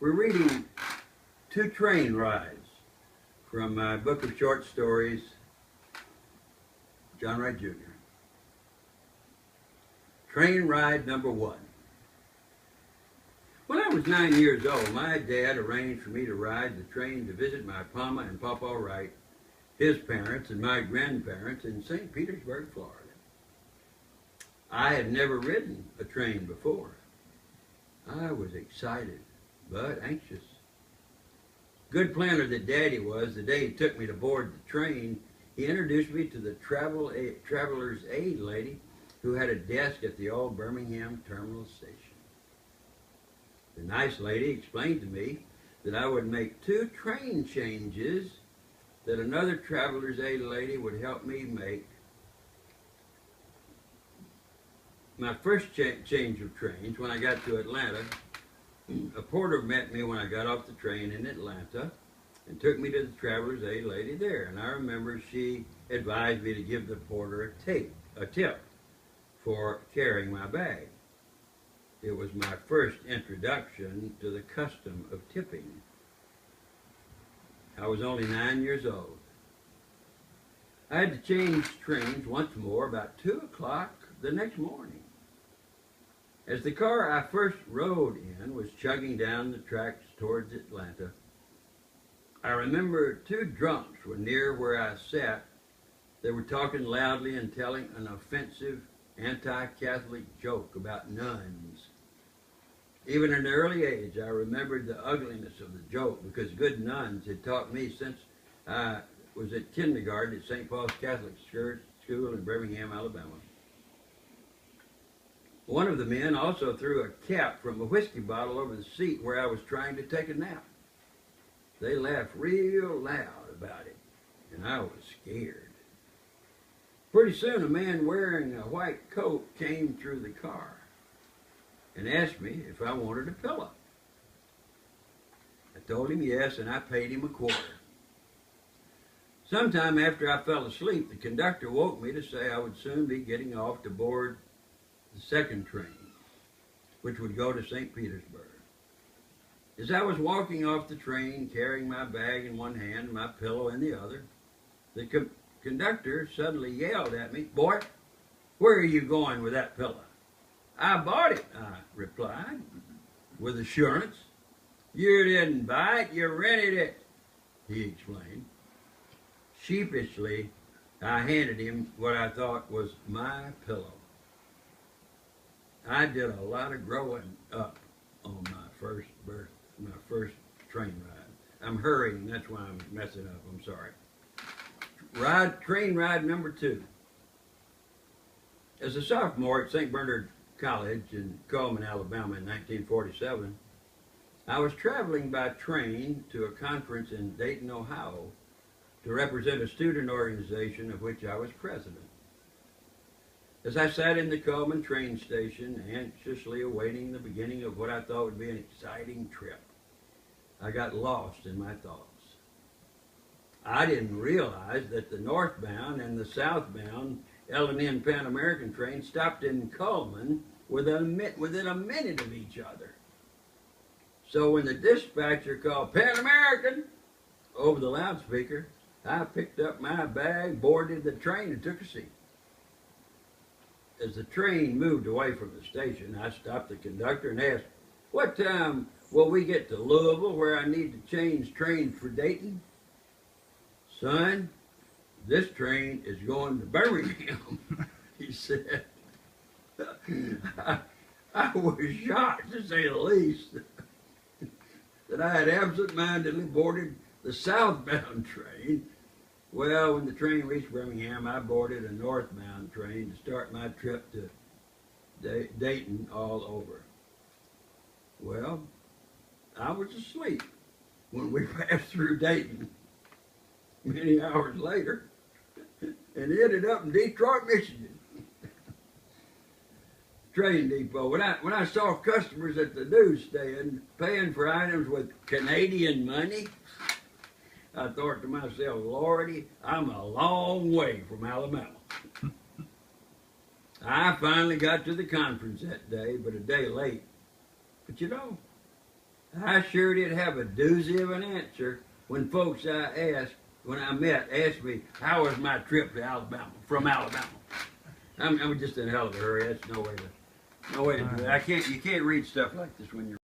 We're reading Two Train Rides from my book of short stories, John Wright Jr. Train ride number 1. When I was 9 years old, my dad arranged for me to ride the train to visit my Mama and Papa Wright, his parents, and my grandparents in St. Petersburg, Florida. I had never ridden a train before. I was excited, but anxious. Good planner that Daddy was, the day he took me to board the train, he introduced me to the traveler's aid lady who had a desk at the old Birmingham terminal station. The nice lady explained to me that I would make 2 train changes that another traveler's aid lady would help me make. My first change of trains, when I got to Atlanta, a porter met me when I got off the train in Atlanta and took me to the traveler's aid lady there. And I remember she advised me to give the porter a tip for carrying my bag. It was my first introduction to the custom of tipping. I was only 9 years old. I had to change trains once more about 2 o'clock the next morning. As the car I first rode in was chugging down the tracks towards Atlanta, I remember 2 drunks were near where I sat. They were talking loudly and telling an offensive anti-Catholic joke about nuns. Even at an early age, I remembered the ugliness of the joke because good nuns had taught me since I was at kindergarten at St. Paul's Catholic School in Birmingham, Alabama. One of the men also threw a cap from a whiskey bottle over the seat where I was trying to take a nap. They laughed real loud about it, and I was scared. Pretty soon, a man wearing a white coat came through the car and asked me if I wanted a pillow. I told him yes, and I paid him a quarter. Sometime after I fell asleep, the conductor woke me to say I would soon be getting off to board the second train, which would go to St. Petersburg. As I was walking off the train, carrying my bag in one hand and my pillow in the other, the conductor suddenly yelled at me, "Boy, where are you going with that pillow?" "I bought it," I replied, with assurance. "You didn't buy it, you rented it," he explained. Sheepishly, I handed him what I thought was my pillow. I did a lot of growing up on my first train ride. I'm hurrying, that's why I'm messing up, I'm sorry. Train ride number 2. As a sophomore at St. Bernard College in Cullman, Alabama in 1947, I was traveling by train to a conference in Dayton, Ohio to represent a student organization of which I was president. As I sat in the Cullman train station, anxiously awaiting the beginning of what I thought would be an exciting trip, I got lost in my thoughts. I didn't realize that the northbound and the southbound L&N Pan American train stopped in Cullman within a minute of each other. So when the dispatcher called Pan American over the loudspeaker, I picked up my bag, boarded the train, and took a seat. As the train moved away from the station, I stopped the conductor and asked, "What time will we get to Louisville where I need to change trains for Dayton?" "Son, this train is going to Birmingham," he said. I was shocked, to say the least, that I had absent-mindedly boarded the southbound train. Well, when the train reached Birmingham, I boarded a northbound train to start my trip to Dayton all over. Well, I was asleep when we passed through Dayton many hours later and ended up in Detroit, Michigan. Train depot. When I saw customers at the newsstand paying for items with Canadian money, I thought to myself, Lordy, I'm a long way from Alabama. I finally got to the conference that day, but a day late. But you know, I sure did have a doozy of an answer when folks when I met, asked me, how was my trip to Alabama, from Alabama? I'm just in a hell of a hurry. That's no way to do it. You can't read stuff like this when you're